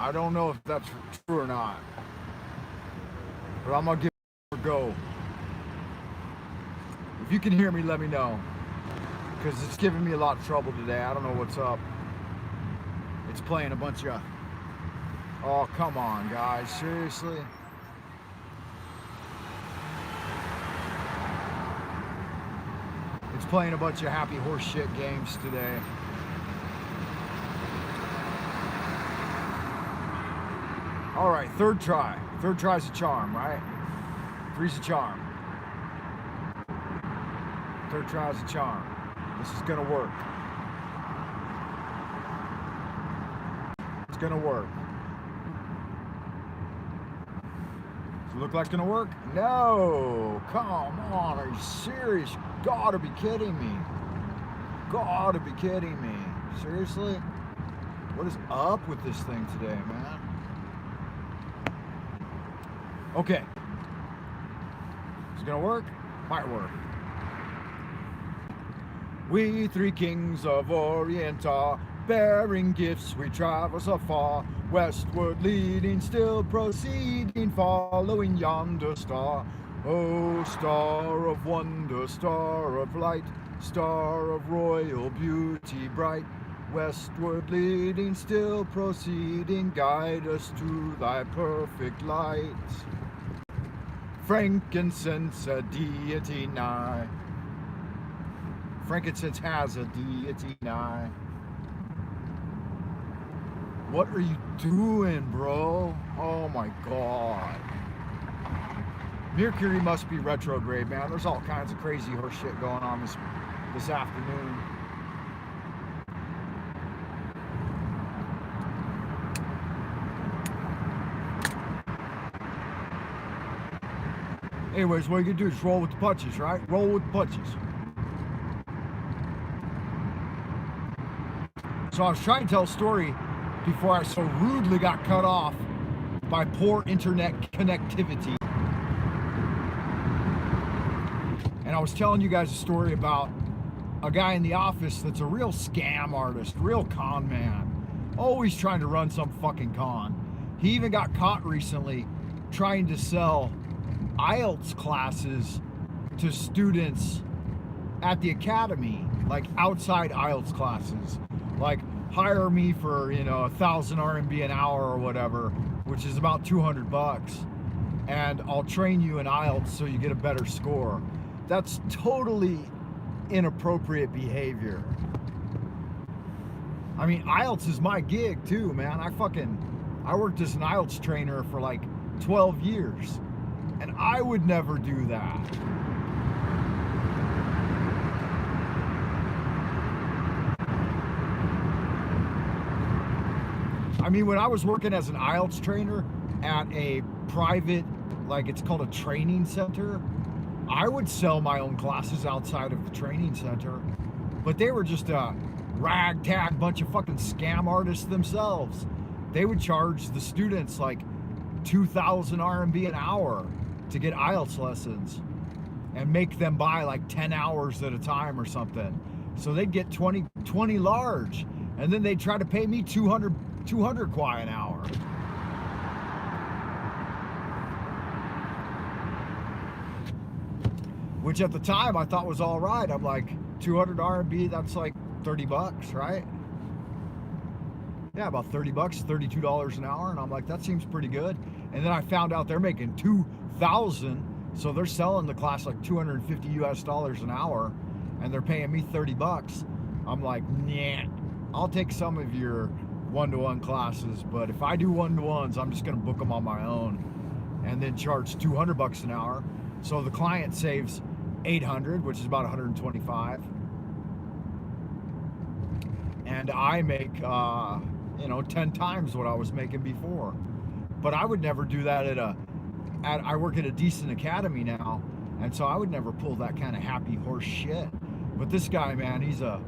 I don't know if that's true or not, but I'm gonna give it a go. If you can hear me, let me know, because it's giving me a lot of trouble today. I don't know what's up. It's playing a bunch of... Oh, come on, guys. Seriously? It's playing a bunch of happy horse shit games today. All right, third try. Third try's a charm, right? Three's a charm. Third try's a charm. This is gonna work. It's gonna work. Does it look like it's gonna work? No! Come on, are you serious? You gotta be kidding me. Gotta be kidding me. Seriously? What is up with this thing today, man? Okay. Is it gonna work? Might work. We three kings of Orient are bearing gifts, we travel so far, westward leading, still proceeding, following yonder star. Oh, star of wonder, star of light, star of royal beauty bright, westward leading, still proceeding, guide us to thy perfect light. Frankincense, a deity nigh. Frankincense has a deity nigh. What are you doing, bro? Oh my god. Mercury must be retrograde, man. There's all kinds of crazy horse shit going on this afternoon. Anyways, what you can do is roll with the punches, right? Roll with the punches. So I was trying to tell a story before I so rudely got cut off by poor internet connectivity. And I was telling you guys a story about a guy in the office that's a real scam artist, real con man, always trying to run some fucking con. He even got caught recently trying to sell IELTS classes to students at the academy, like outside IELTS classes. Like, hire me for, 1,000 RMB an hour or whatever, which is about 200 bucks, and I'll train you in IELTS so you get a better score. That's totally inappropriate behavior. I mean, IELTS is my gig too, man. I worked as an IELTS trainer for like 12 years, and I would never do that. I mean, when I was working as an IELTS trainer at a private, like it's called a training center, I would sell my own classes outside of the training center, but they were just a ragtag bunch of fucking scam artists themselves. They would charge the students like 2,000 RMB an hour to get IELTS lessons and make them buy like 10 hours at a time or something. So they'd get 20 large, and then they'd try to pay me 200 kwai an hour. Which at the time I thought was all right. I'm like, 200 RMB, that's like 30 bucks, right? Yeah, about 30 bucks, $32 an hour. And I'm like, that seems pretty good. And then I found out they're making 2,000. So they're selling the class like 250 US dollars an hour, and they're paying me 30 bucks. I'm like, nah, I'll take some of your one-to-one classes, but if I do one-to-ones, I'm just gonna book them on my own and then charge 200 bucks an hour. So the client saves 800, which is about 125. And I make, 10 times what I was making before. But I would never do that I work at a decent academy now, and so I would never pull that kind of happy horse shit. But this guy, man, he's a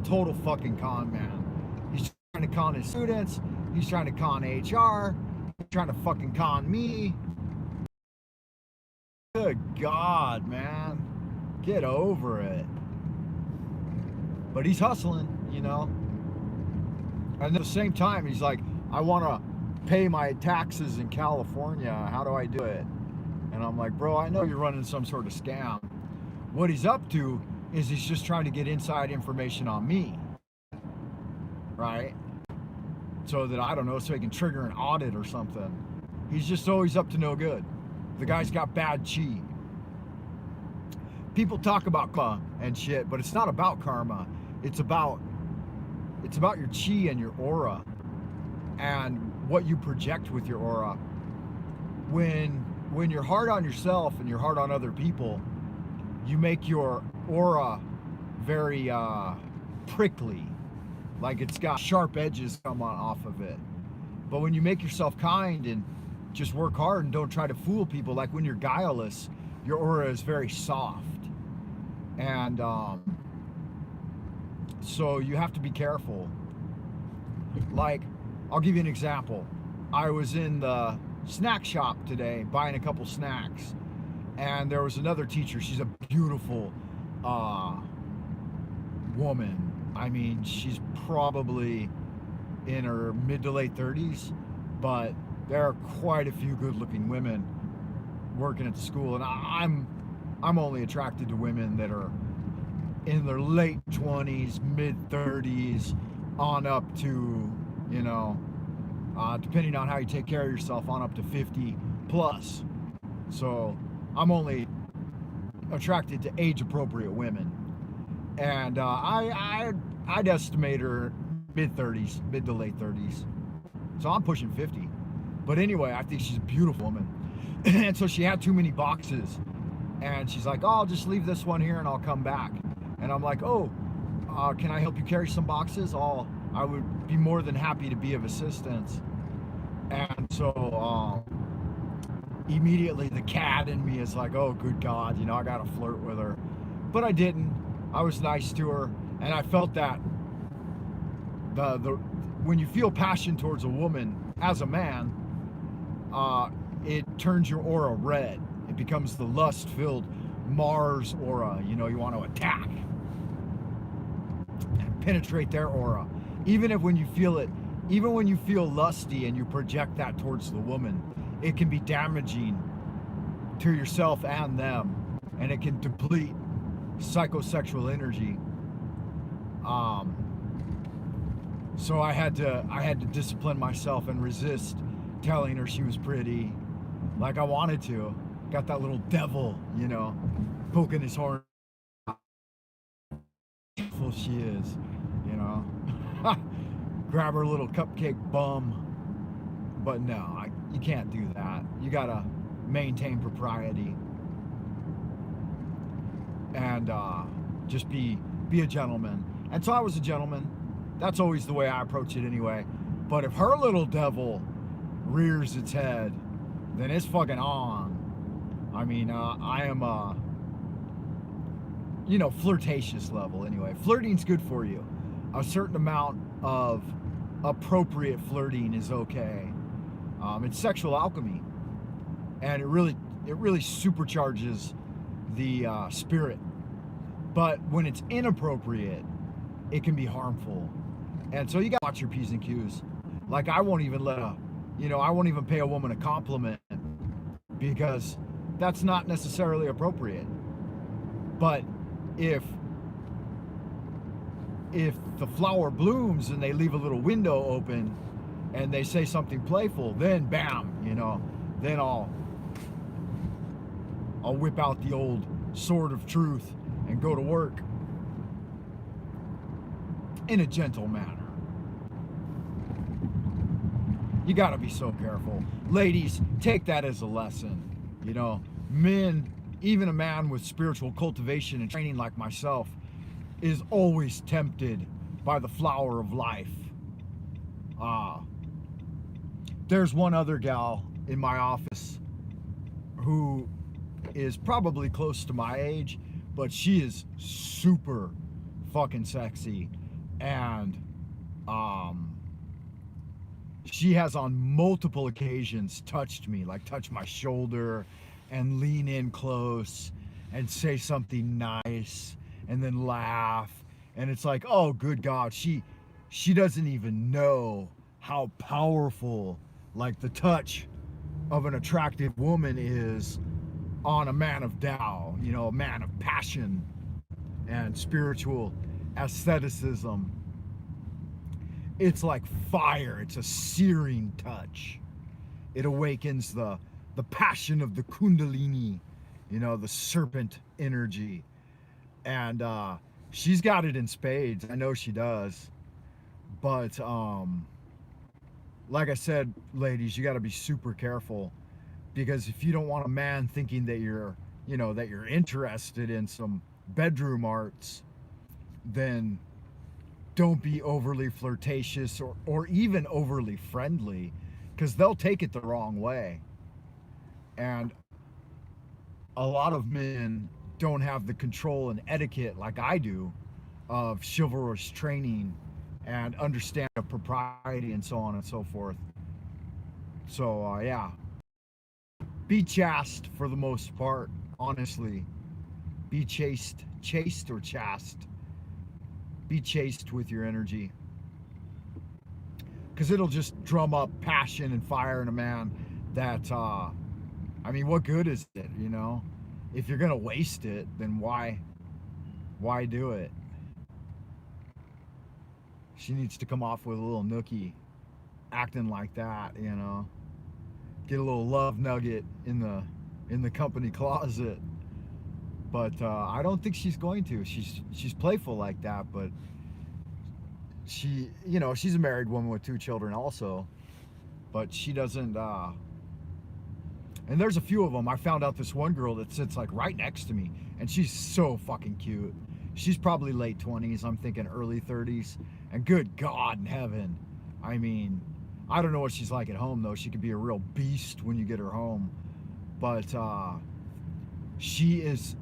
total fucking con man. He's trying to con his students, he's trying to con HR, he's trying to fucking con me. Good God, man. Get over it. But he's hustling, And at the same time, he's like, I want to pay my taxes in California. How do I do it? And I'm like, bro, I know you're running some sort of scam. What he's up to is he's just trying to get inside information on me, right? So that, I don't know, so he can trigger an audit or something. He's just always up to no good. The guy's got bad chi. People talk about karma and shit, but it's not about karma. It's about your chi and your aura and what you project with your aura. When you're hard on yourself and you're hard on other people, you make your aura very prickly, like it's got sharp edges come on off of it. But when you make yourself kind and just work hard and don't try to fool people, like when you're guileless, your aura is very soft. And so you have to be careful. Like, I'll give you an example. I was in the snack shop today buying a couple snacks, and there was another teacher. She's a beautiful woman. I mean, she's probably in her mid to late 30s, but there are quite a few good-looking women working at the school, and I'm only attracted to women that are in their late 20s, mid 30s, on up to, you know, depending on how you take care of yourself, on up to 50 plus. So I'm only attracted to age-appropriate women, and I'd estimate her mid 30s, mid to late 30s. So I'm pushing 50. But anyway, I think she's a beautiful woman. And so she had too many boxes, and she's like, oh, I'll just leave this one here and I'll come back. And I'm like, oh, can I help you carry some boxes? I would be more than happy to be of assistance. And so immediately the cat in me is like, oh, good God, you know, I gotta flirt with her. But I didn't. I was nice to her, and I felt that the when you feel passion towards a woman as a man, it turns your aura red. It becomes the lust-filled Mars aura. You know, you want to attack and penetrate their aura. Even when you feel lusty and you project that towards the woman, it can be damaging to yourself and them, and it can deplete psychosexual energy. So I had to discipline myself and resist telling her she was pretty, like I wanted to. Got that little devil, you know, poking his horn. Full she is, you know. Grab her little cupcake bum. But no, you can't do that. You gotta maintain propriety and just be a gentleman. And so I was a gentleman. That's always the way I approach it anyway. But if her little devil rears its head, then it's fucking on. I mean, I am you know, flirtatious level anyway. Flirting's good for you. A certain amount of appropriate flirting is okay. It's sexual alchemy, and it really supercharges the spirit. But when it's inappropriate, it can be harmful. And so you gotta watch your P's and Q's. Like, I won't even pay a woman a compliment, because that's not necessarily appropriate. But if the flower blooms and they leave a little window open and they say something playful, then bam, you know, then I'll whip out the old sword of truth and go to work in a gentle manner. You gotta be so careful. Ladies, take that as a lesson. You know, men, even a man with spiritual cultivation and training like myself, is always tempted by the flower of life. There's one other gal in my office who is probably close to my age, but she is super fucking sexy. And she has on multiple occasions touched me, like touch my shoulder and lean in close and say something nice and then laugh. And it's like, oh, good God, she doesn't even know how powerful like the touch of an attractive woman is on a man of Tao, you know, a man of passion and spiritual asceticism. It's like fire. It's a searing touch. It awakens the passion of the kundalini, you know, the serpent energy. And she's got it in spades. I know she does. But like I said, ladies, you got to be super careful, because if you don't want a man thinking that you're, you know, that you're interested in some bedroom arts, then don't be overly flirtatious or even overly friendly, because they'll take it the wrong way. And a lot of men don't have the control and etiquette like I do of chivalrous training and understand of propriety and so on and so forth. So yeah, be chaste for the most part, honestly. Be chaste or chaste. Be chaste with your energy, because it'll just drum up passion and fire in a man that I mean, what good is it, you know? If you're gonna waste it, then why do it? She needs to come off with a little nookie, acting like that, you know. Get a little love nugget in the company closet. But I don't think she's going to. She's playful like that, but she, you know, she's a married woman with 2 children also. But she doesn't. And there's a few of them. I found out this one girl that sits like right next to me, and she's so fucking cute. She's probably late 20s. I'm thinking early 30s. And good God in heaven, I mean, I don't know what she's like at home though. She could be a real beast when you get her home. But she is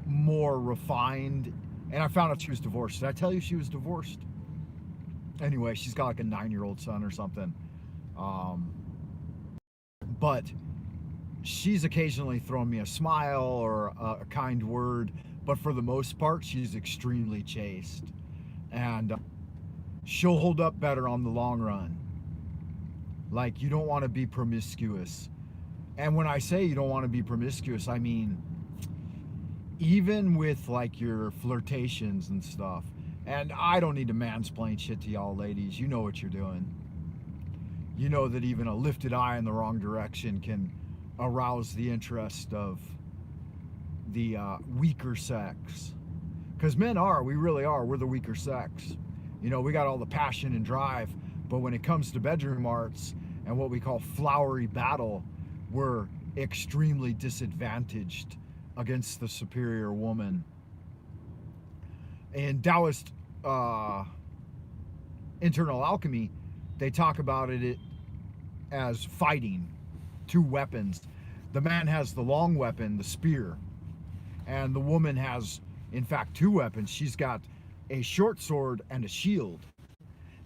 more refined. And I found out she was divorced. Did I tell you she was divorced? Anyway, she's got like a 9-year-old son or something. But she's occasionally thrown me a smile or a kind word. But for the most part, she's extremely chaste. And she'll hold up better on the long run. Like, you don't want to be promiscuous. And when I say you don't want to be promiscuous, I mean, even with like your flirtations and stuff. And I don't need to mansplain shit to y'all ladies. You know what you're doing. You know that even a lifted eye in the wrong direction can arouse the interest of the weaker sex. Because men are, we really are, we're the weaker sex. You know, we got all the passion and drive, but when it comes to bedroom arts and what we call flowery battle, we're extremely disadvantaged against the superior woman. In Taoist internal alchemy, they talk about it as fighting 2 weapons. The man has the long weapon, the spear, and the woman has, in fact, 2 weapons. She's got a short sword and a shield,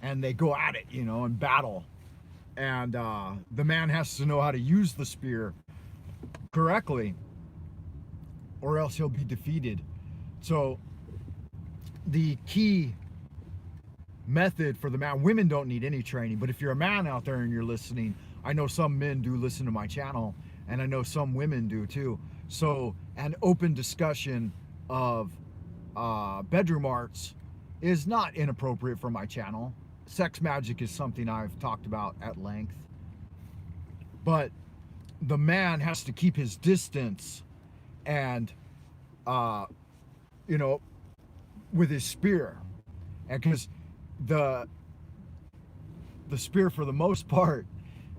and they go at it, you know, in battle. And the man has to know how to use the spear correctly, or else he'll be defeated. So the key method for the man, women don't need any training, but if you're a man out there and you're listening, I know some men do listen to my channel, and I know some women do too. So an open discussion of bedroom arts is not inappropriate for my channel. Sex magic is something I've talked about at length. But the man has to keep his distance and, you know, with his spear. And because the spear, for the most part,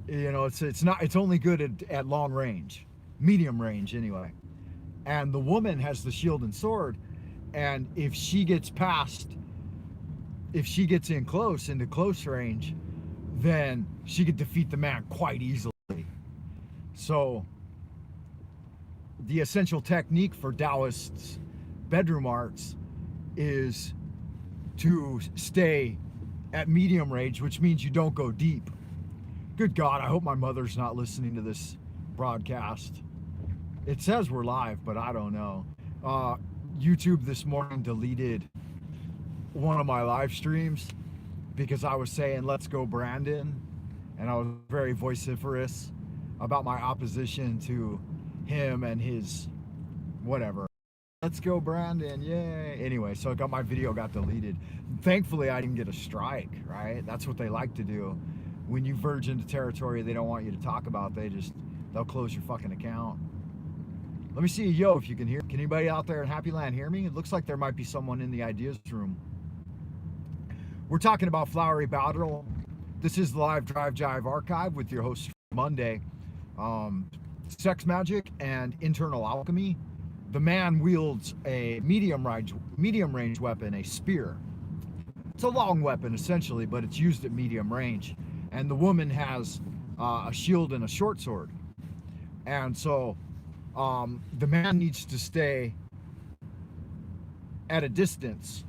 you know, it's only good at long range, medium range anyway. And the woman has the shield and sword, and if she gets in close, into close range, then she could defeat the man quite easily. So the essential technique for Taoists bedroom arts is to stay at medium range, which means you don't go deep. Good God, I hope my mother's not listening to this broadcast. It says we're live, but I don't know. YouTube this morning deleted one of my live streams because I was saying, let's go Brandon. and I was very vociferous about my opposition to him and his whatever. Let's go, Brandon. Yay. Anyway, so my video got deleted. Thankfully, I didn't get a strike, right? That's what they like to do. When you verge into territory they don't want you to talk about, they'll close your fucking account. Let me see a yo if you can hear. Can anybody out there in Happy Land hear me? It looks like there might be someone in the ideas room. We're talking about Flowery Battle. This is the live Drive Jive archive with your host Monday. Sex magic and internal alchemy. The man wields a medium range weapon, a spear. It's a long weapon essentially, but it's used at medium range. And the woman has a shield and a short sword. And so the man needs to stay at a distance.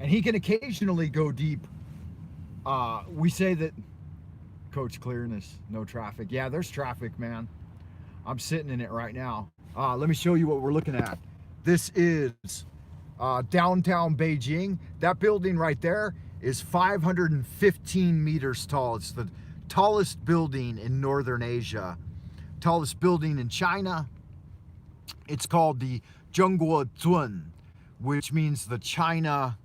And he can occasionally go deep. We say that, Coach Clearness, no traffic. Yeah, there's traffic, man. I'm sitting in it right now. Let me show you what we're looking at. This is downtown Beijing. That building right there is 515 meters tall. It's the tallest building in Northern Asia. Tallest building in China. It's called the Zhongguozun, which means the China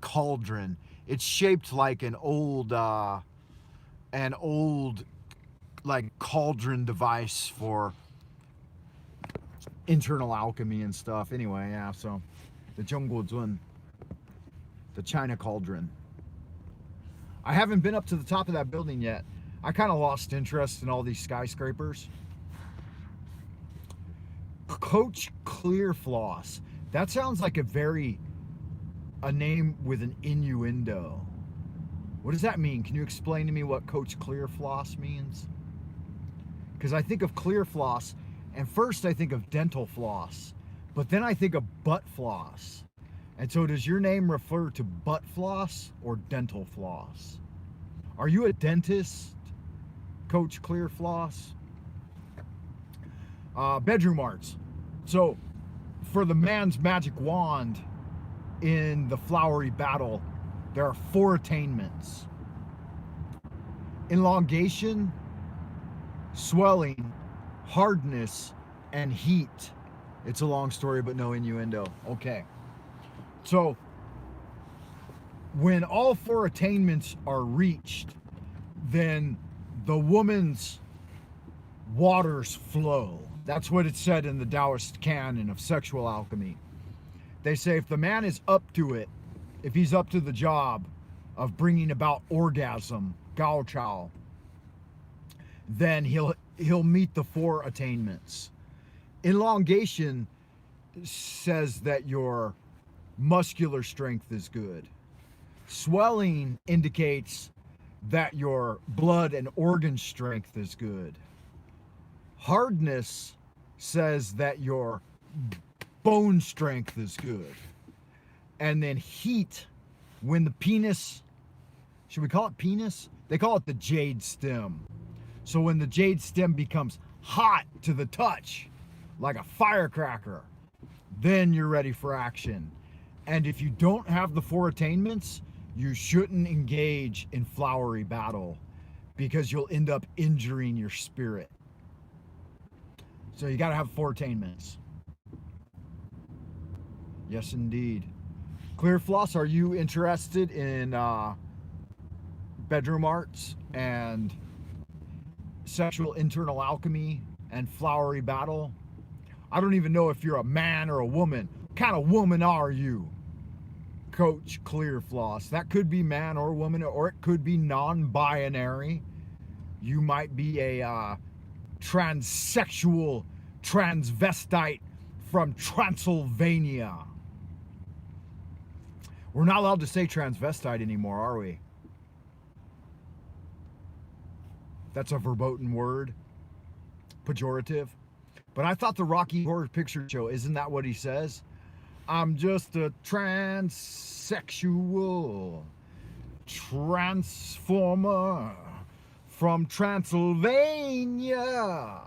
cauldron. It's shaped like an old like cauldron device for internal alchemy and stuff. Anyway, yeah, so the Zhongguozun, the China cauldron. I haven't been up to the top of that building yet. I kind of lost interest in all these skyscrapers. Coach Clear Floss. That sounds like a name with an innuendo. What does that mean? Can you explain to me what Coach Clear Floss means? Because I think of clear floss, and first I think of dental floss, but then I think of butt floss. And so does your name refer to butt floss or dental floss? Are you a dentist, Coach Clear Floss? Bedroom arts. So for the man's magic wand in the Flowery Battle, there are 4 attainments: elongation, swelling, hardness, and heat. It's a long story, but no innuendo. Okay. So when all 4 attainments are reached, then the woman's waters flow. That's what it said in the Taoist canon of sexual alchemy. They say if the man is up to it, if he's up to the job of bringing about orgasm, Gao Chao, then he'll meet the 4 attainments. Elongation says that your muscular strength is good. Swelling indicates that your blood and organ strength is good. Hardness says that your bone strength is good. And then heat, when the penis, should we call it penis? They call it the jade stem. So when the jade stem becomes hot to the touch, like a firecracker, then you're ready for action. And if you don't have the 4 attainments, you shouldn't engage in Flowery Battle because you'll end up injuring your spirit. So you got to have 4 attainments. Yes, indeed. Clear Floss, are you interested in bedroom arts and sexual internal alchemy and Flowery Battle? I don't even know if you're a man or a woman. What kind of woman are you, Coach Clear Floss? That could be man or woman, or it could be non-binary. You might be a transsexual transvestite from Transylvania. We're not allowed to say transvestite anymore, are we? That's a verboten word, pejorative. But I thought the Rocky Horror Picture Show, isn't that what he says? I'm just a transsexual transformer from Transylvania.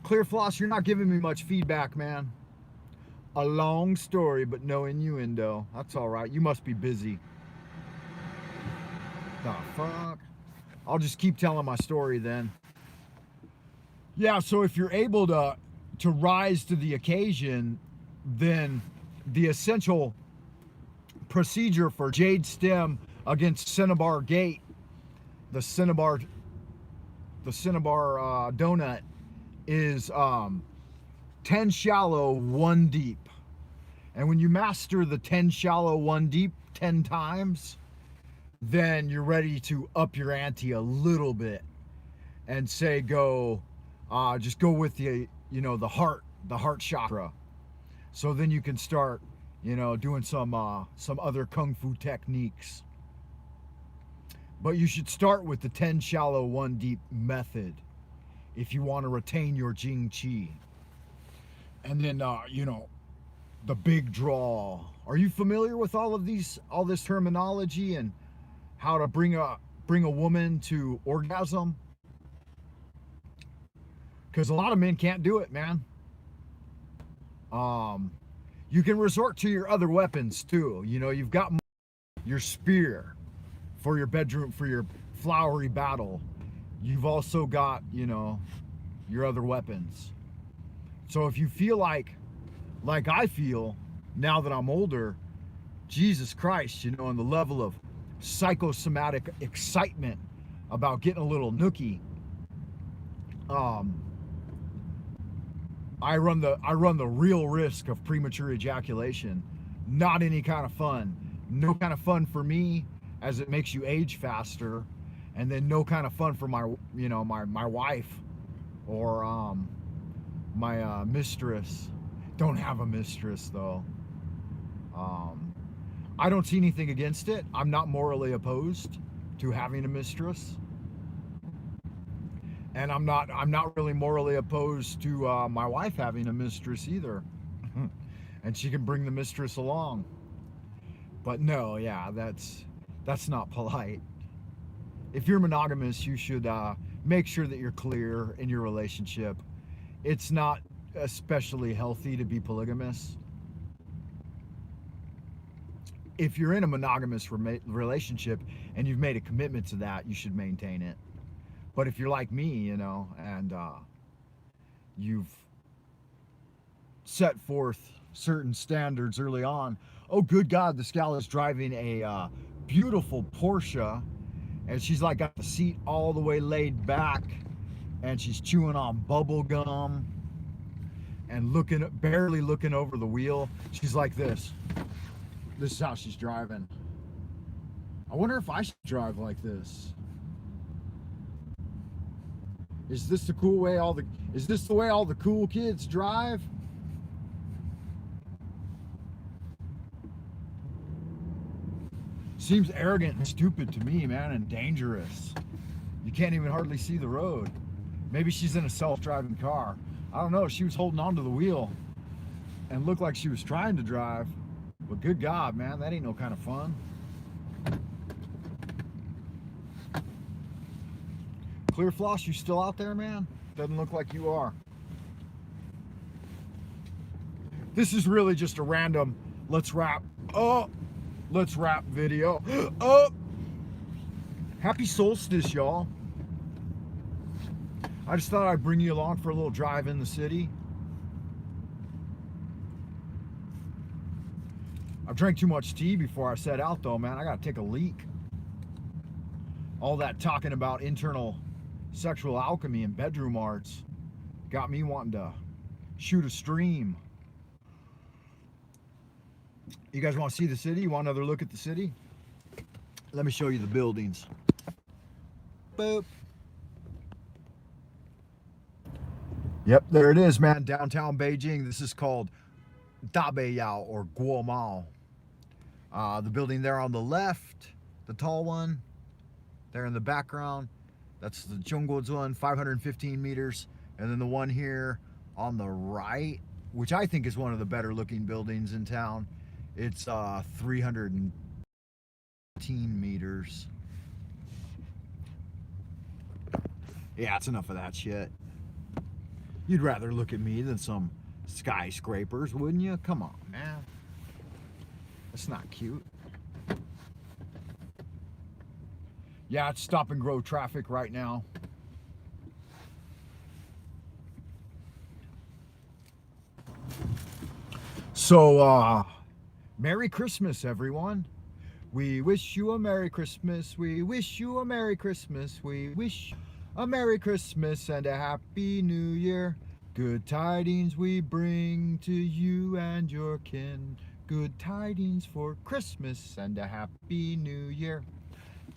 Clear Floss, you're not giving me much feedback, man. A long story, but no innuendo. That's all right. You must be busy. The fuck? I'll just keep telling my story then. Yeah, so if you're able to rise to the occasion, then the essential procedure for Jade Stem against Cinnabar Gate, the Cinnabar donut, is 10 shallow, 1 deep. And when you master the 10 shallow, 1 deep 10 times, then you're ready to up your ante a little bit and say just go with the the heart chakra. So then you can start doing some other kung fu techniques. But you should start with the 10 shallow, 1 deep method if you want to retain your Jing Qi. And then the big draw. Are you familiar with all this terminology and how to bring a woman to orgasm? Because a lot of men can't do it, man. You can resort to your other weapons too. You've got your spear for your bedroom, for your flowery battle. You've also got, your other weapons. So if you feel like I feel now that I'm older, Jesus Christ, and the level of psychosomatic excitement about getting a little nookie, I run the real risk of premature ejaculation. Not any kind of fun. No kind of fun for me, as it makes you age faster, and then no kind of fun for my my wife or my mistress. Don't have a mistress though. I don't see anything against it. I'm not morally opposed to having a mistress. And I'm not really morally opposed to my wife having a mistress either. And she can bring the mistress along. But no, yeah, that's not polite. If you're monogamous, you should make sure that you're clear in your relationship. It's not especially healthy to be polygamous. If you're in a monogamous relationship and you've made a commitment to that, you should maintain it. But if you're like me, and you've set forth certain standards early on, oh good God, this gal is driving a beautiful Porsche, and she's like got the seat all the way laid back, and she's chewing on bubble gum and barely looking over the wheel. She's like this. This is how she's driving. I wonder if I should drive like this. Is this the way all the cool kids drive? Seems arrogant and stupid to me, man, and dangerous. You can't even hardly see the road. Maybe she's in a self-driving car. I don't know. She was holding onto the wheel and looked like she was trying to drive. But good God, man, that ain't no kind of fun. Clear Floss, you still out there, man? Doesn't look like you are. This is really just a random let's wrap video. Happy solstice, y'all. I just thought I'd bring you along for a little drive in the city. I've drank too much tea before I set out though, man. I gotta take a leak. All that talking about internal sexual alchemy and bedroom arts got me wanting to shoot a stream. You guys want to see the city? You want another look at the city? Let me show you the buildings. Boop. Yep, there it is, man. Downtown Beijing. This is called Dabeiyao or Guomao. The building there on the left, the tall one, there in the background, that's the Zhongguozun, 515 meters. And then the one here on the right, which I think is one of the better looking buildings in town, it's 315 meters. Yeah, it's enough of that shit. You'd rather look at me than some skyscrapers, wouldn't you? Come on, man. That's not cute. Yeah, it's stop and go traffic right now. So, Merry Christmas, everyone. We wish you a Merry Christmas. We wish you a Merry Christmas. We wish a Merry Christmas and a Happy New Year. Good tidings we bring to you and your kin. Good tidings for Christmas and a Happy New Year.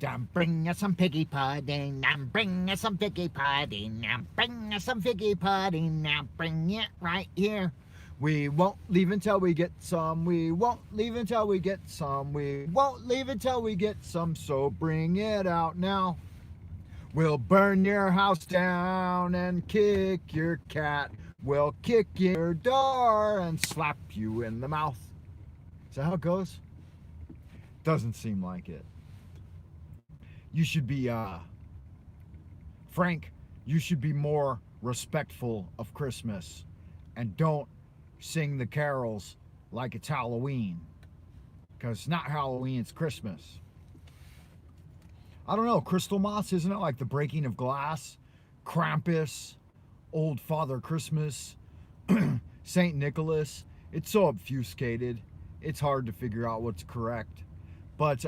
I'm bringing us some piggy pudding. I'm bringing us some piggy pudding. I'm bringing us some piggy pudding. Now bring it right here. We won't leave until we get some. We won't leave until we get some. We won't leave until we get some. So bring it out now. We'll burn your house down and kick your cat. We'll kick your door and slap you in the mouth. Is that how it goes? Doesn't seem like it. You should be, Frank, you should be more respectful of Christmas and don't sing the carols like it's Halloween. Because it's not Halloween, it's Christmas. I don't know, Crystal Moss, isn't it like the breaking of glass? Krampus, Old Father Christmas, St. Nicholas. It's so obfuscated. It's hard to figure out what's correct. But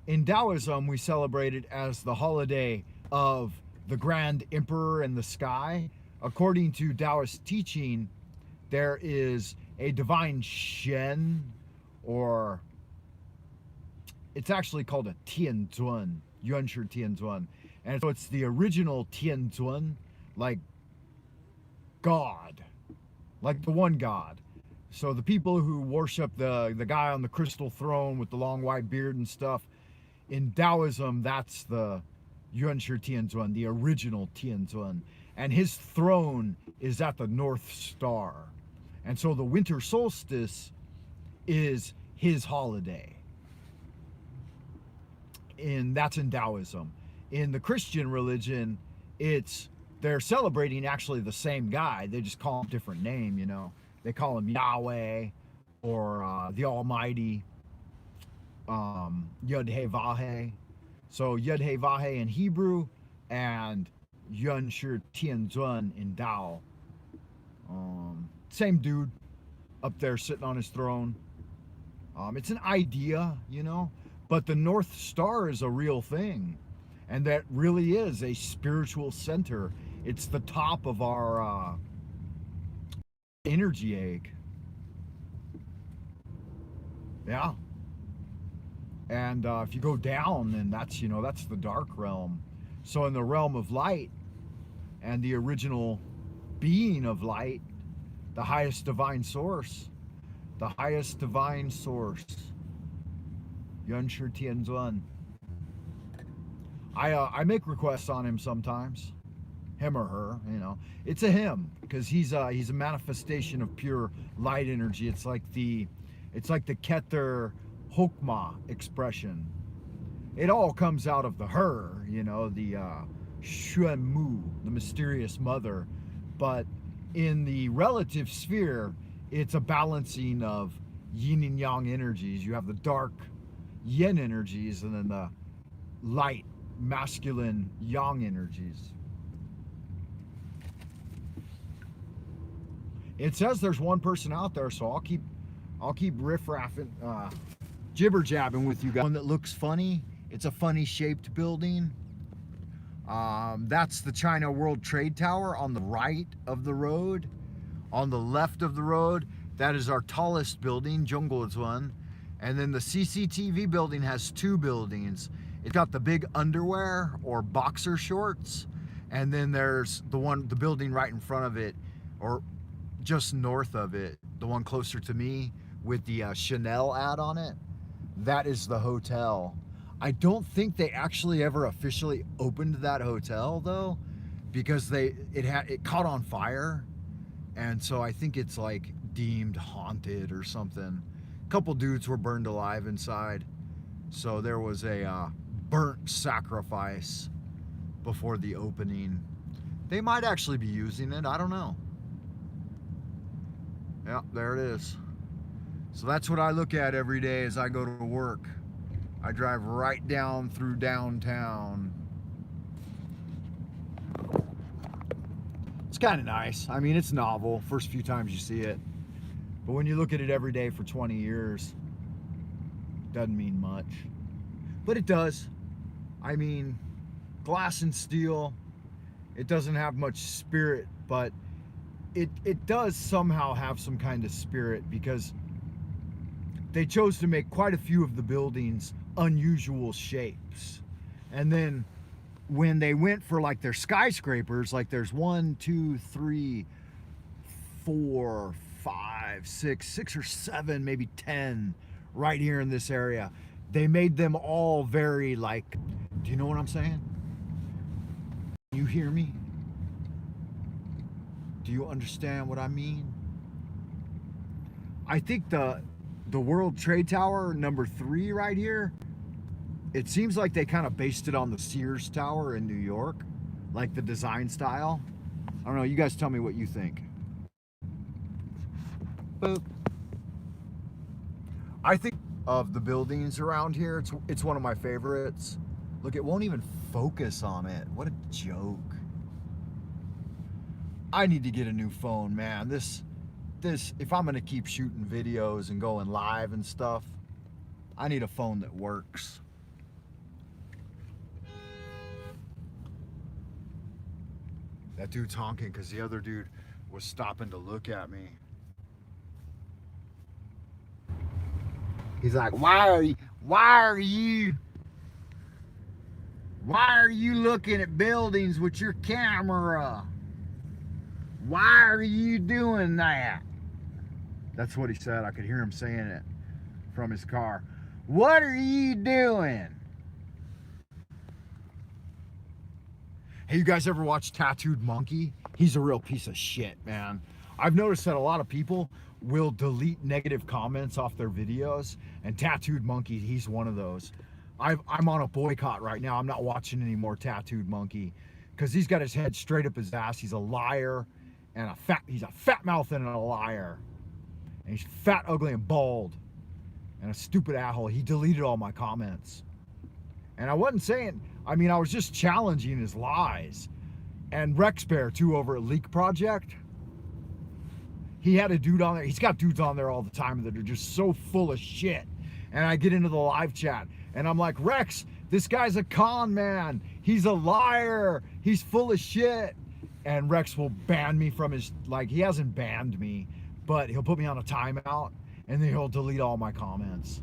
in Taoism, we celebrate it as the holiday of the Grand Emperor in the sky. According to Taoist teaching, there is a divine Shen, or it's actually called a Tianzun, Yuanshi Tianzun. And so it's the original Tianzun, like God, like the one God. So the people who worship the guy on the crystal throne with the long white beard and stuff, in Taoism, that's the Yuanshi Tianzun, the original Tianzun. And his throne is at the North Star. And so the winter solstice is his holiday. And that's in Taoism. In the Christian religion, they're celebrating actually the same guy. They just call him a different name, you know. They call him Yahweh or the Almighty, Yud-He-Vah-He. So Yud-He-Vah-He in Hebrew and Yuanshi Tianzun in Tao. Same dude up there sitting on his throne. It's an idea, you know, but the North Star is a real thing. And that really is a spiritual center. It's the top of our energy egg. Yeah. And if you go down, then that's, you know, that's the dark realm. So in the realm of light and the original being of light, the highest divine source, Yuanshi Tianzun. I make requests on him sometimes, him or her, you know. It's a him because he's a manifestation of pure light energy. It's like the Keter Hokmah expression. It all comes out of the her, you know, the Xuan Mu, the mysterious mother. But in the relative sphere, it's a balancing of yin and yang energies. You have the dark yin energies and then the light masculine yang energies. It says there's one person out there, so I'll keep riff-raffing, jibber-jabbing with you guys. One that looks funny. It's a funny shaped building. That's the China World Trade Tower on the right of the road. On the left of the road, that is our tallest building, Zhongguozun. And then the CCTV building has two buildings. It's got the big underwear or boxer shorts. And then there's the building right in front of it, or just north of it, the one closer to me with the Chanel ad on it. That is the hotel. I don't think they actually ever officially opened that hotel though, because it caught on fire, and so I think it's like deemed haunted or something. A couple dudes were burned alive inside, so there was a burnt sacrifice before the opening. They might actually be using it, I don't know. Yeah, there it is. So that's what I look at every day as I go to work. I drive right down through downtown. It's kind of nice. I mean, it's novel first few times you see it. But when you look at it every day for 20 years, it doesn't mean much. But it does. I mean, glass and steel, it doesn't have much spirit, but it does somehow have some kind of spirit because they chose to make quite a few of the buildings unusual shapes. And then when they went for like their skyscrapers, like there's 1, 2, 3, 4, 5, 6 or 7, maybe 10 right here in this area. They made them all very like, do you know what I'm saying? You hear me? Do you understand what I mean? I think the World Trade Tower number 3 right here, it seems like they kind of based it on the Sears Tower in New York, like the design style. I don't know, you guys tell me what you think. Boop. I think of the buildings around here, it's one of my favorites. Look, it won't even focus on it. What a joke. I need to get a new phone, man. This, if I'm gonna keep shooting videos and going live and stuff, I need a phone that works. That dude's honking because the other dude was stopping to look at me. He's like, why are you looking at buildings with your camera? Why are you doing that? That's what he said. I could hear him saying it from his car. What are you doing? Hey, you guys ever watch Tattooed Monkey? He's a real piece of shit, man. I've noticed that a lot of people will delete negative comments off their videos, and Tattooed Monkey, he's one of those. I'm on a boycott right now. I'm not watching any more Tattooed Monkey because he's got his head straight up his ass. He's a liar and he's a fat mouth and a liar. And he's fat, ugly, and bald and a stupid asshole. He deleted all my comments. And I wasn't saying, I mean, I was just challenging his lies. And Rex Bear, too, over at Leak Project, he had a dude on there. He's got dudes on there all the time that are just so full of shit. And I get into the live chat and I'm like, Rex, this guy's a con man. He's a liar. He's full of shit. And Rex will ban me from his, like, he hasn't banned me, but he'll put me on a timeout and then he'll delete all my comments.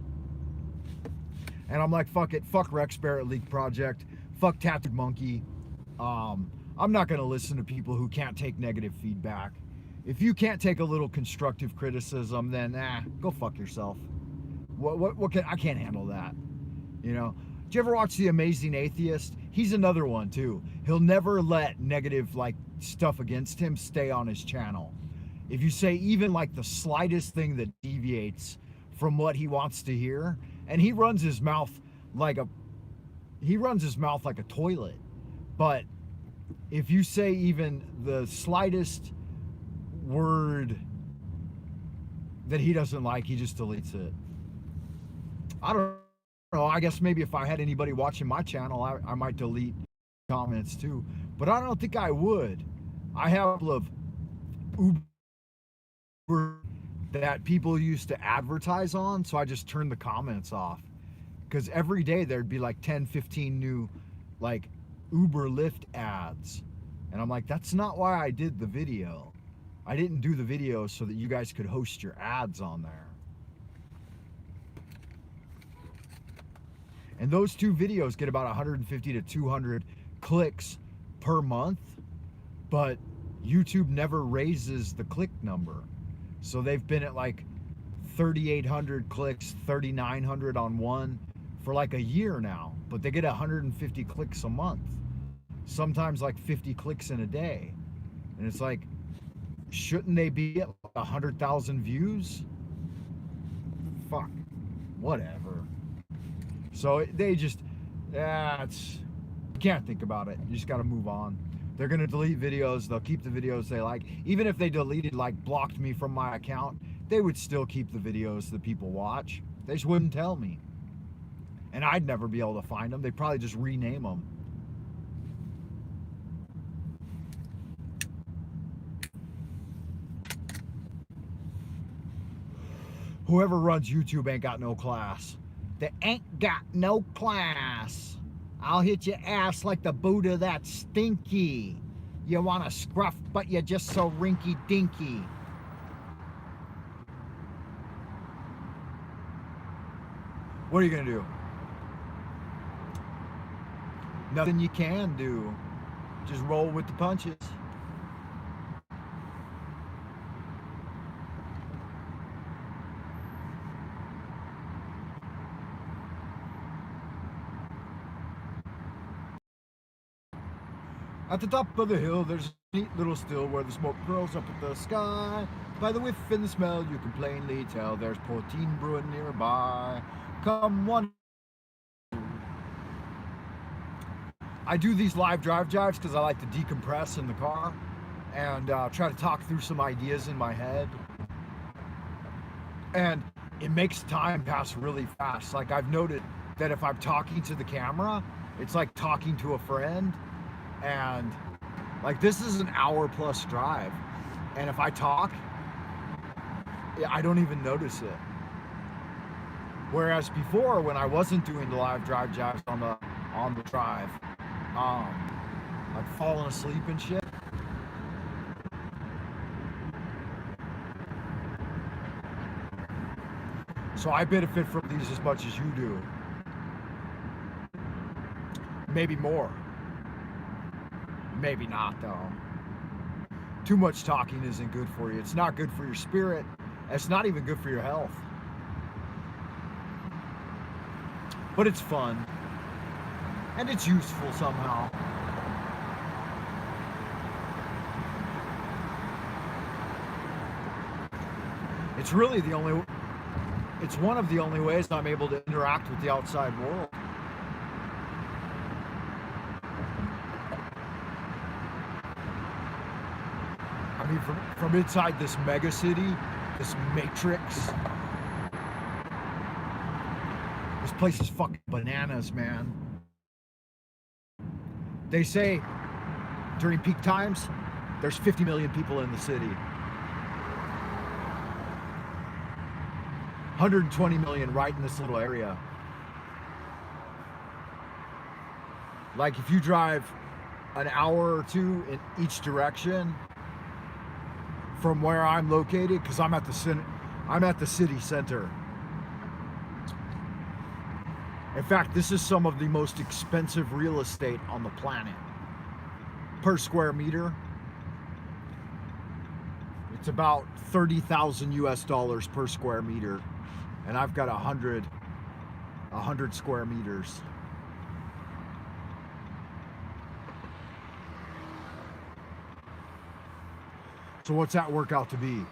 And I'm like, fuck it. Fuck Rex Bear at Leak Project. Fuck Tattooed Monkey. I'm not going to listen to people who can't take negative feedback. If you can't take a little constructive criticism, then go fuck yourself. I can't handle that. You know? Did you ever watch The Amazing Atheist? He's another one too. He'll never let negative like stuff against him stay on his channel. If you say even like the slightest thing that deviates from what he wants to hear, and he runs his mouth like a toilet. But if you say even the slightest word that he doesn't like, he just deletes it. I don't know. I guess maybe if I had anybody watching my channel, I might delete comments too. But I don't think I would. I have a couple of Uber that people used to advertise on, so I just turned the comments off. Because every day there'd be like 10, 15 new like Uber Lyft ads. And I'm like, that's not why I did the video. I didn't do the video so that you guys could host your ads on there. And those two videos get about 150 to 200 clicks per month, but YouTube never raises the click number. So they've been at like 3,800 clicks, 3,900 on one for like a year now, but they get 150 clicks a month. Sometimes like 50 clicks in a day. And it's like, shouldn't they be at 100,000 views? Fuck, whatever. So they just, you can't think about it. You just got to move on. They're going to delete videos. They'll keep the videos they like. Even if they deleted, like blocked me from my account, they would still keep the videos that people watch. They just wouldn't tell me. And I'd never be able to find them. They'd probably just rename them. Whoever runs YouTube ain't got no class. They ain't got no class. I'll hit your ass like the Buddha that's stinky. You want to scruff, but you're just so rinky dinky. What are you gonna do? Nothing you can do. Just roll with the punches. At the top of the hill, there's a neat little still where the smoke curls up at the sky. By the whiff and the smell, you can plainly tell there's poteen brewing nearby. Come one. I do these live drive jives because I like to decompress in the car and try to talk through some ideas in my head. And it makes time pass really fast. Like I've noted that if I'm talking to the camera, it's like talking to a friend. And like this is an hour plus drive, and if I talk, I don't even notice it. Whereas before, when I wasn't doing the live drive jives on the drive, like falling asleep and shit. So I benefit from these as much as you do, maybe more. Maybe not, though. Too much talking isn't good for you. It's not good for your spirit. It's not even good for your health. But it's fun. And it's useful somehow. It's really it's one of the only ways I'm able to interact with the outside world. I mean, from inside this mega city, this matrix, this place is fucking bananas, man. They say during peak times, there's 50 million people in the city. 120 million right in this little area. Like if you drive an hour or two in each direction, from where I'm located, because I'm at the city center. In fact, this is some of the most expensive real estate on the planet per square meter. It's about 30,000 US dollars per square meter, and I've got 100 square meters. So what's that work out to be?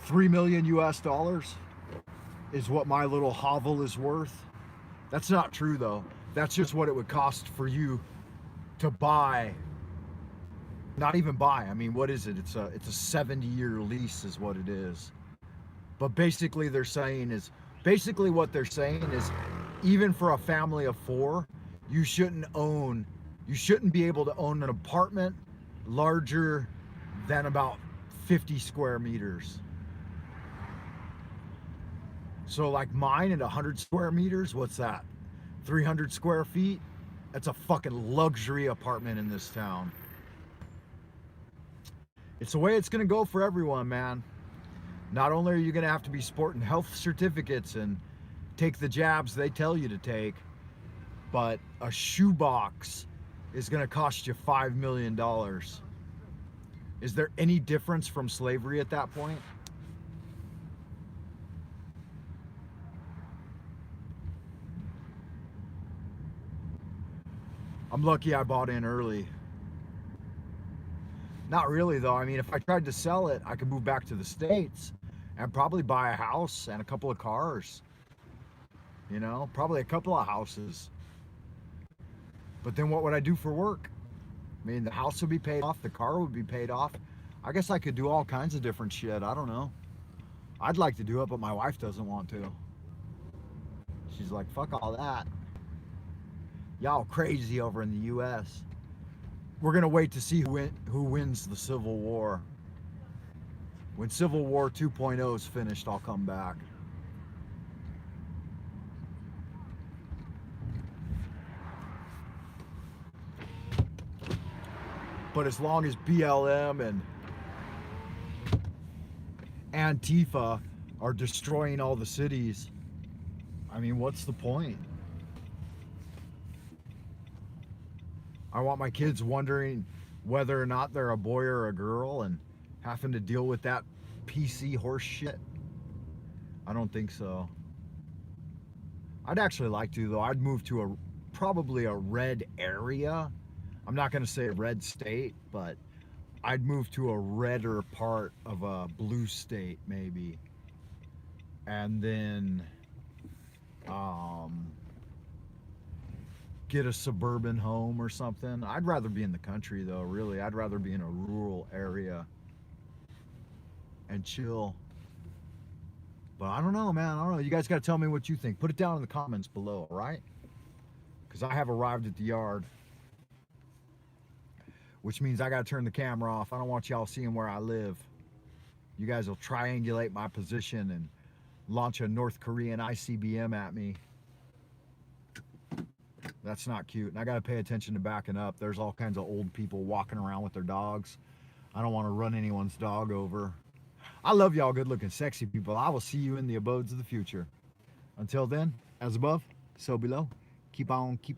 3 million US dollars is what my little hovel is worth. That's not true though. That's just what it would cost for you to buy. Not even buy. I mean, what is it? It's a 70-year lease is what it is. But basically what they're saying is even for a family of 4, you shouldn't be able to own an apartment larger than about 50 square meters. So like mine at 100 square meters, what's that? 300 square feet? That's a fucking luxury apartment in this town. It's the way it's gonna go for everyone, man. Not only are you gonna have to be sporting health certificates and take the jabs they tell you to take, but a shoebox is gonna cost you $5 million. Is there any difference from slavery at that point? I'm lucky I bought in early. Not really though. I mean, if I tried to sell it, I could move back to the States and probably buy a house and a couple of cars. You know, probably a couple of houses. But then what would I do for work? I mean, the house would be paid off, the car would be paid off. I guess I could do all kinds of different shit. I don't know. I'd like to do it, but my wife doesn't want to. She's like, fuck all that. Y'all crazy over in the U.S. We're gonna wait to see who wins the Civil War. When Civil War 2.0 is finished, I'll come back. But as long as BLM and Antifa are destroying all the cities, I mean, what's the point? I want my kids wondering whether or not they're a boy or a girl and having to deal with that PC horse shit. I don't think so. I'd actually like to, though. I'd move to probably a red area. I'm not going to say a red state, but I'd move to a redder part of a blue state, maybe. And then get a suburban home or something. I'd rather be in the country, though, really. I'd rather be in a rural area and chill. But I don't know, man. I don't know. You guys got to tell me what you think. Put it down in the comments below, all right? Because I have arrived at the yard, which means I got to turn the camera off. I don't want y'all seeing where I live. You guys will triangulate my position and launch a North Korean ICBM at me. That's not cute. And I got to pay attention to backing up. There's all kinds of old people walking around with their dogs. I don't want to run anyone's dog over. I love y'all good looking, sexy people. I will see you in the abodes of the future. Until then, as above, so below. Keep on, keep